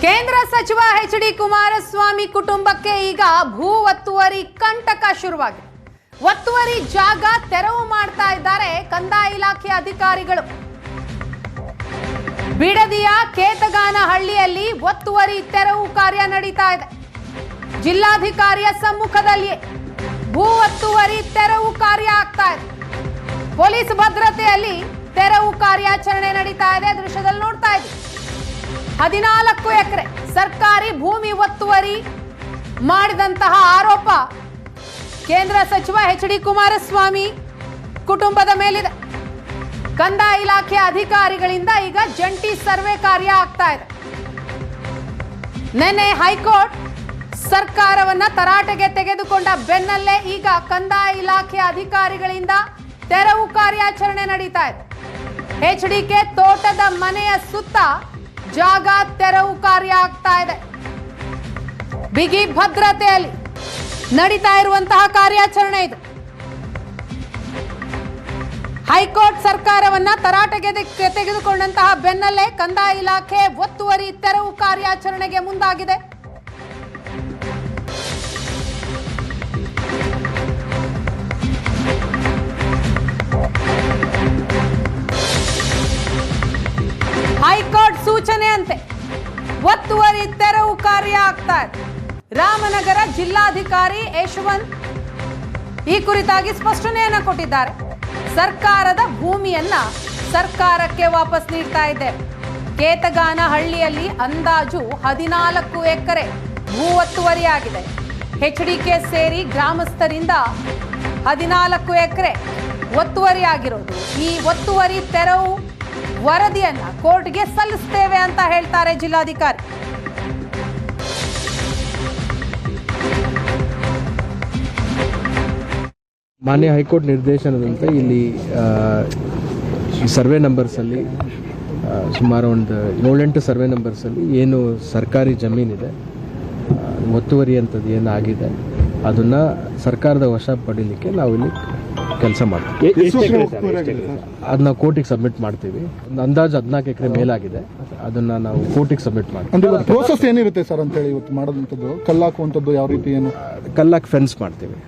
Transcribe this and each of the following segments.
ಕೇಂದ್ರ ಸಚಿವ ಎಚ್.ಡಿ. ಕುಮಾರಸ್ವಾಮಿ ಕುಟುಂಬಕ್ಕೆ ಈಗ ಭೂ ಒತ್ತುವರಿ ಕಂಟಕ ಶುರುವಾಗಿದೆ. ಒತ್ತುವರಿ ಜಾಗ ತೆರವು ಮಾಡ್ತಾ ಇದ್ದಾರೆ ಕಂದಾಯ ಇಲಾಖೆ ಅಧಿಕಾರಿಗಳು. ಬಿಡದಿಯ ಕೇತಗಾನಹಳ್ಳಿಯಲ್ಲಿ ಒತ್ತುವರಿ ತೆರವು ಕಾರ್ಯ ನಡೀತಾ ಇದೆ. ಜಿಲ್ಲಾಧಿಕಾರಿಯ ಸಮ್ಮುಖದಲ್ಲಿ ಭೂ ಒತ್ತುವರಿ ತೆರವು ಕಾರ್ಯ ಆಗ್ತಾ ಇದೆ. ಪೊಲೀಸ್ ಭದ್ರತೆಯಲ್ಲಿ ತೆರವು ಕಾರ್ಯಾಚರಣೆ ನಡೀತಾ ಇದೆ. ದೃಶ್ಯದಲ್ಲಿ ನೋಡ್ತಾ ಇದ್ದೀವಿ. 14 ಎಕರೆ ಸರ್ಕಾರಿ ಭೂಮಿ ಒತ್ತುವರಿ ಮಾಡಿದಂತಹ ಆರೋಪ ಕೇಂದ್ರ ಸಚಿವ ಎಚ್.ಡಿ. ಕುಮಾರಸ್ವಾಮಿ ಕುಟುಂಬದ ಮೇಲಿದೆ. ಕಂದಾಯ ಇಲಾಖೆ ಅಧಿಕಾರಿಗಳಿಂದ ಈಗ ಜಂಟಿ ಸರ್ವೆ ಕಾರ್ಯ ಆಗ್ತಾ ಇದೆ. ನಿನ್ನೆ ಹೈಕೋರ್ಟ್ ಸರ್ಕಾರವನ್ನ ತರಾಟೆಗೆ ತೆಗೆದುಕೊಂಡ ಬೆನ್ನಲ್ಲೇ ಈಗ ಕಂದಾಯ ಇಲಾಖೆ ಅಧಿಕಾರಿಗಳಿಂದ ತೆರವು ಕಾರ್ಯಾಚರಣೆ ನಡೀತಾ ಇದೆ. ಎಚ್.ಡಿ.ಕೆ ತೋಟದ ಮನೆಯ ಸುತ್ತ ಜಾಗ ತೆರವು ಕಾರ್ಯ ಆಗ್ತಾ ಇದೆ. ಬಿಗಿ ಭದ್ರತೆಯಲ್ಲಿ ನಡೀತಾ ಇರುವಂತಹ ಕಾರ್ಯಾಚರಣೆ ಇದು. ಹೈಕೋರ್ಟ್ ಸರ್ಕಾರವನ್ನ ತರಾಟೆಗೆ ತೆಗೆದುಕೊಂಡಂತಹ ಬೆನ್ನಲ್ಲೇ ಕಂದಾಯ ಇಲಾಖೆ ಒತ್ತುವರಿ ತೆರವು ಕಾರ್ಯಾಚರಣೆಗೆ ಮುಂದಾಗಿದೆ. ಹೈಕೋರ್ಟ್ ಸೂಚನೆಯಂತೆ ಒತ್ತುವರಿ ತೆರವು ಕಾರ್ಯ ಆಗ್ತಾ ಇದೆ. ರಾಮನಗರ ಜಿಲ್ಲಾಧಿಕಾರಿ ಯಶವಂತ್ ಈ ಕುರಿತಾಗಿ ಸ್ಪಷ್ಟನೆಯನ್ನ ಕೊಟ್ಟಿದ್ದಾರೆ. ಸರ್ಕಾರದ ಭೂಮಿಯನ್ನ ಸರ್ಕಾರಕ್ಕೆ ವಾಪಸ್ ನೀಡ್ತಾ ಇದ್ದೇವೆ. ಕೇತಗಾನಹಳ್ಳಿಯಲ್ಲಿ ಅಂದಾಜು 14 ಎಕರೆ ಭೂ ಒತ್ತುವರಿಯಾಗಿದೆ. ಎಚ್.ಡಿ.ಕೆ ಸೇರಿ ಗ್ರಾಮಸ್ಥರಿಂದ 14 ಎಕರೆ ಒತ್ತುವರಿಯಾಗಿರೋದು. ಈ ಒತ್ತುವರಿ ತೆರವು ವರದಿಯನ್ನ ಕೋರ್ಟ್ಗೆ ಸಲ್ಲಿಸುತ್ತೇವೆ ಅಂತ ಹೇಳ್ತಾರೆ ಜಿಲ್ಲಾಧಿಕಾರಿ. ಮಾನ್ಯ ಹೈಕೋರ್ಟ್ ನಿರ್ದೇಶನದಂತೆ ಇಲ್ಲಿ ಸರ್ವೆ ನಂಬರ್ಸಲ್ಲಿ ಸುಮಾರು ಒಂದು 7-8 ಸರ್ವೆ ನಂಬರ್ಸಲ್ಲಿ ಏನು ಸರ್ಕಾರಿ ಜಮೀನಿದೆ, ಒತ್ತುವರಿ ಅಂತದ್ದು ಏನಾಗಿದೆ ಅದನ್ನು ಸರ್ಕಾರದ ವಶ ಪಡೀಲಿಕ್ಕೆ ನಾವು ಇಲ್ಲಿ ಕೆಲಸ ಮಾಡ್ತೀವಿ. ಅದನ್ನ ಕೋರ್ಟಿಗೆ ಸಬ್ಮಿಟ್ ಮಾಡ್ತೀವಿ. ಒಂದು ಅಂದಾಜು 14 ಎಕರೆ ಮೇಲಾಗಿದೆ. ಅದನ್ನ ನಾವು ಕೋರ್ಟಿಗೆ ಸಬ್ಮಿಟ್ ಮಾಡ್ತೀವಿ. ಪ್ರೋಸೆಸ್ ಏನಿರುತ್ತೆ ಸರ್ ಅಂತ ಹೇಳಿ ಇವತ್ತು ಮಾಡೋದಂಥದ್ದು, ಕಲ್ಲಾಕುವಂಥದ್ದು ಯಾವ ರೀತಿ, ಏನು ಕಲ್ಲಾಕ್ ಫೆನ್ಸ್ ಮಾಡ್ತೀವಿ.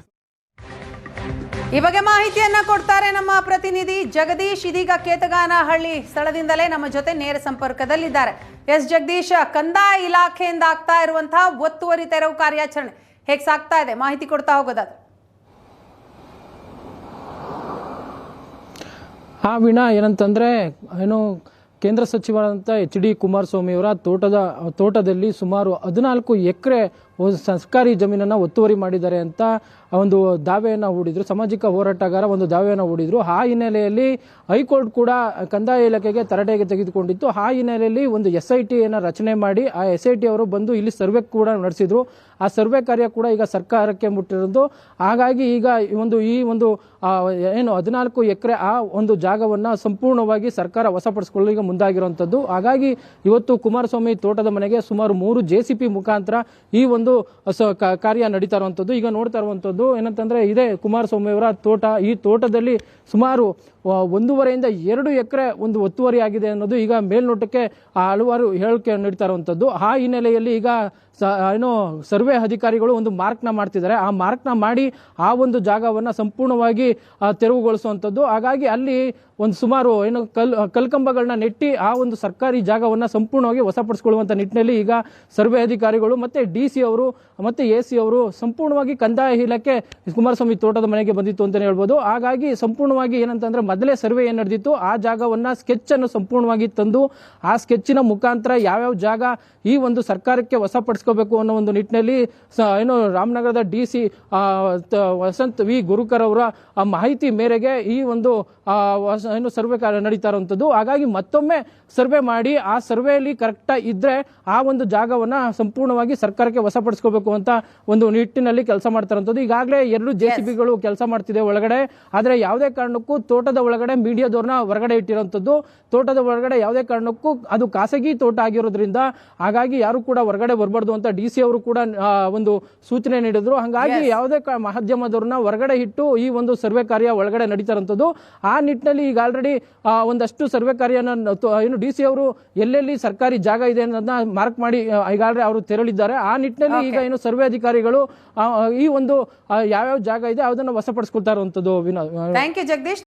ಈ ಬಗ್ಗೆ ಮಾಹಿತಿಯನ್ನ ಕೊಡ್ತಾರೆ ನಮ್ಮ ಪ್ರತಿನಿಧಿ ಜಗದೀಶ್. ಇದೀಗ ಕೇತಗಾನಹಳ್ಳಿ ಸ್ಥಳದಿಂದಲೇ ನಮ್ಮ ಜೊತೆ ನೇರ ಸಂಪರ್ಕದಲ್ಲಿದ್ದಾರೆ. ಎಸ್ ಜಗದೀಶ್, ಕಂದಾಯ ಇಲಾಖೆಯಿಂದ ಆಗ್ತಾ ಇರುವಂತಹ ಒತ್ತುವರಿ ತೆರವು ಕಾರ್ಯಾಚರಣೆ ಹೇಗೆ ಸಾಗ್ತಾ ಇದೆ, ಮಾಹಿತಿ ಕೊಡ್ತಾ ಹೋಗೋದಾದ್ರೆ. ವೀಣಾ, ಏನಂತಂದರೆ ಏನು ಕೇಂದ್ರ ಸಚಿವರಾದಂಥ ಎಚ್.ಡಿ. ಕುಮಾರಸ್ವಾಮಿಯವರ ತೋಟದಲ್ಲಿ ಸುಮಾರು 14 ಎಕರೆ ಸರ್ಕಾರಿ ಜಮೀನನ್ನು ಒತ್ತುವರಿ ಮಾಡಿದ್ದಾರೆ ಅಂತ ಒಂದು ದಾವೆಯನ್ನು ಹೂಡಿದ್ರು. ಸಾಮಾಜಿಕ ಹೋರಾಟಗಾರ ಒಂದು ದಾವೆಯನ್ನು ಹೂಡಿದ್ರು. ಆ ಹಿನ್ನೆಲೆಯಲ್ಲಿ ಹೈಕೋರ್ಟ್ ಕೂಡ ಕಂದಾಯ ಇಲಾಖೆಗೆ ತರಾಟೆಗೆ ತೆಗೆದುಕೊಂಡಿತ್ತು. ಆ ಹಿನ್ನೆಲೆಯಲ್ಲಿ ಒಂದು SITಯನ್ನು ರಚನೆ ಮಾಡಿ ಆ SIT ಅವರು ಬಂದು ಇಲ್ಲಿ ಸರ್ವೆ ಕೂಡ ನಡೆಸಿದ್ರು. ಆ ಸರ್ವೆ ಕಾರ್ಯ ಕೂಡ ಈಗ ಸರ್ಕಾರಕ್ಕೆ ಮುಟ್ಟಿರೋದು. ಹಾಗಾಗಿ ಈಗ ಈ ಒಂದು ಏನು 14 ಎಕರೆ ಆ ಒಂದು ಜಾಗವನ್ನು ಸಂಪೂರ್ಣವಾಗಿ ಸರ್ಕಾರ ವಶಪಡಿಸಿಕೊಳ್ಳಲು ಈಗ ಮುಂದಾಗಿರುವಂಥದ್ದು. ಹಾಗಾಗಿ ಇವತ್ತು ಕುಮಾರಸ್ವಾಮಿ ತೋಟದ ಮನೆಗೆ ಸುಮಾರು 3 JCB ಮುಖಾಂತರ ಈ ಒಂದು ಕಾರ್ಯ ನಡೀತಾ ಇರುವಂಥದ್ದು. ಈಗ ನೋಡ್ತಾ ಇರುವಂಥದ್ದು ಏನಂತಂದ್ರೆ ಇದೇ ಕುಮಾರಸ್ವಾಮಿ ಅವರ ತೋಟ. ಈ ತೋಟದಲ್ಲಿ ಸುಮಾರು 1.5 ರಿಂದ 2 ಎಕರೆ ಒಂದು ಒತ್ತುವರಿ ಆಗಿದೆ ಅನ್ನೋದು ಈಗ ಮೇಲ್ನೋಟಕ್ಕೆ ಹಲವಾರು ಹೇಳಿಕೆ ನೀಡ್ತಾ ಇರುವಂಥದ್ದು. ಆ ಹಿನ್ನೆಲೆಯಲ್ಲಿ ಈಗ ಏನು ಸರ್ವೆ ಅಧಿಕಾರಿಗಳು ಒಂದು ಮಾರ್ಕ್ನ ಮಾಡ್ತಿದ್ದಾರೆ. ಆ ಮಾರ್ಕ್ನ ಮಾಡಿ ಆ ಒಂದು ಜಾಗವನ್ನು ಸಂಪೂರ್ಣವಾಗಿ ತೆರವುಗೊಳಿಸುವಂಥದ್ದು. ಹಾಗಾಗಿ ಅಲ್ಲಿ ಒಂದು ಸುಮಾರು ಏನು ಕಲ್ಕಂಬಗಳನ್ನ ನೆಟ್ಟಿ ಆ ಒಂದು ಸರ್ಕಾರಿ ಜಾಗವನ್ನು ಸಂಪೂರ್ಣವಾಗಿ ವಶಪಡಿಸಿಕೊಳ್ಳುವಂಥ ನಿಟ್ಟಿನಲ್ಲಿ ಈಗ ಸರ್ವೆ ಅಧಿಕಾರಿಗಳು ಮತ್ತು DC ಅವರು ಮತ್ತು AC ಅವರು ಸಂಪೂರ್ಣವಾಗಿ ಕಂದಾಯ ಇಲಾಖೆ ಕುಮಾರಸ್ವಾಮಿ ತೋಟದ ಮನೆಗೆ ಬಂದಿತ್ತು ಅಂತಲೇ ಹೇಳ್ಬೋದು. ಹಾಗಾಗಿ ಸಂಪೂರ್ಣವಾಗಿ ಏನಂತಂದ್ರೆ ಮೊದಲೇ ಸರ್ವೆ ಏನು ನಡೆದಿತ್ತು ಆ ಜಾಗವನ್ನು ಸ್ಕೆಚನ್ನು ಸಂಪೂರ್ಣವಾಗಿ ತಂದು ಆ ಸ್ಕೆಚ್ಚಿನ ಮುಖಾಂತರ ಯಾವ್ಯಾವ ಜಾಗ ಈ ಒಂದು ಸರ್ಕಾರಕ್ಕೆ ವಶಪಡಿಸ್ಕೋಬೇಕು ಅನ್ನೋ ಒಂದು ನಿಟ್ಟಿನಲ್ಲಿ ಏನು ರಾಮನಗರದ DC ವಸಂತ್ ವಿ ಗುರುಕರ್ ಅವರ ಮಾಹಿತಿ ಮೇರೆಗೆ ಈ ಒಂದು ಏನು ಸರ್ವೆ ಕಾರ್ಯ ನಡೀತಾ ಇರುವಂಥದ್ದು. ಹಾಗಾಗಿ ಮತ್ತೊಮ್ಮೆ ಸರ್ವೆ ಮಾಡಿ ಆ ಸರ್ವೆಯಲ್ಲಿ ಕರೆಕ್ಟ್ ಇದ್ರೆ ಆ ಒಂದು ಜಾಗವನ್ನ ಸಂಪೂರ್ಣವಾಗಿ ಸರ್ಕಾರಕ್ಕೆ ವಶಪಡಿಸ್ಕೋಬೇಕು ಅಂತ ಒಂದು ನಿಟ್ಟಿನಲ್ಲಿ ಕೆಲಸ ಮಾಡ್ತಾ ಇರುವಂಥದ್ದು. ಈಗಾಗಲೇ 2 JCBಗಳು ಕೆಲಸ ಮಾಡ್ತಿದೆ ಒಳಗಡೆ. ಆದರೆ ಯಾವುದೇ ಕಾರಣಕ್ಕೂ ತೋಟದ ಒಳಗಡೆ ಮೀಡಿಯಾದವ್ರನ್ನ ಹೊರಗಡೆ ಇಟ್ಟಿರುವಂಥದ್ದು. ತೋಟದ ಒಳಗಡೆ ಯಾವುದೇ ಕಾರಣಕ್ಕೂ ಅದು ಖಾಸಗಿ ತೋಟ ಆಗಿರೋದ್ರಿಂದ ಹಾಗಾಗಿ ಯಾರು ಕೂಡ ಹೊರಗಡೆ ಬರಬಾರ್ದು ಅಂತ DC ಅವರು ಕೂಡ ಒಂದು ಸೂಚನೆ ನೀಡಿದ್ರು. ಹಾಗಾಗಿ ಯಾವುದೇ ಮಾಧ್ಯಮದವ್ರನ್ನ ಹೊರಗಡೆ ಇಟ್ಟು ಈ ಒಂದು ಸರ್ವೆ ಕಾರ್ಯ ಒಳಗಡೆ ನಡೀತಾ ಇರುವಂಥದ್ದು. ಆ ನಿಟ್ಟಿನಲ್ಲಿ ಈಗ ಈಗ ಆಲ್ರೆಡಿ ಒಂದಷ್ಟು ಸರ್ವೆ ಕಾರ್ಯನ ಏನು DC ಅವರು ಎಲ್ಲೆಲ್ಲಿ ಸರ್ಕಾರಿ ಜಾಗ ಇದೆ ಅನ್ನೋದನ್ನ ಮಾರ್ಕ್ ಮಾಡಿ ಈಗಾಗಲೇ ಅವರು ತೆರಳಿದ್ದಾರೆ. ಆ ನಿಟ್ಟಿನಲ್ಲಿ ಈಗ ಏನು ಸರ್ವೆ ಅಧಿಕಾರಿಗಳು ಈ ಒಂದು ಯಾವ್ಯಾವ ಜಾಗ ಇದೆ ಅದನ್ನ ವಶಪಡಿಸ್ಕೊಳ್ತಾ ಇರುವಂತದ್ದು. Thank you Jagadish.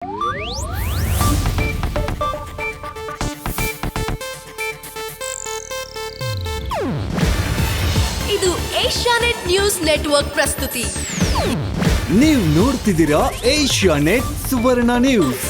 ಇದು ಏಷ್ಯಾನೆಟ್ ನ್ಯೂಸ್ ನೆಟ್ವರ್ಕ್ ಪ್ರಸ್ತುತಿ. ನೀವು ನೋಡ್ತಿದ್ದೀರಾ ಏಷ್ಯಾನೆಟ್ ಸುವರ್ಣ ನ್ಯೂಸ್.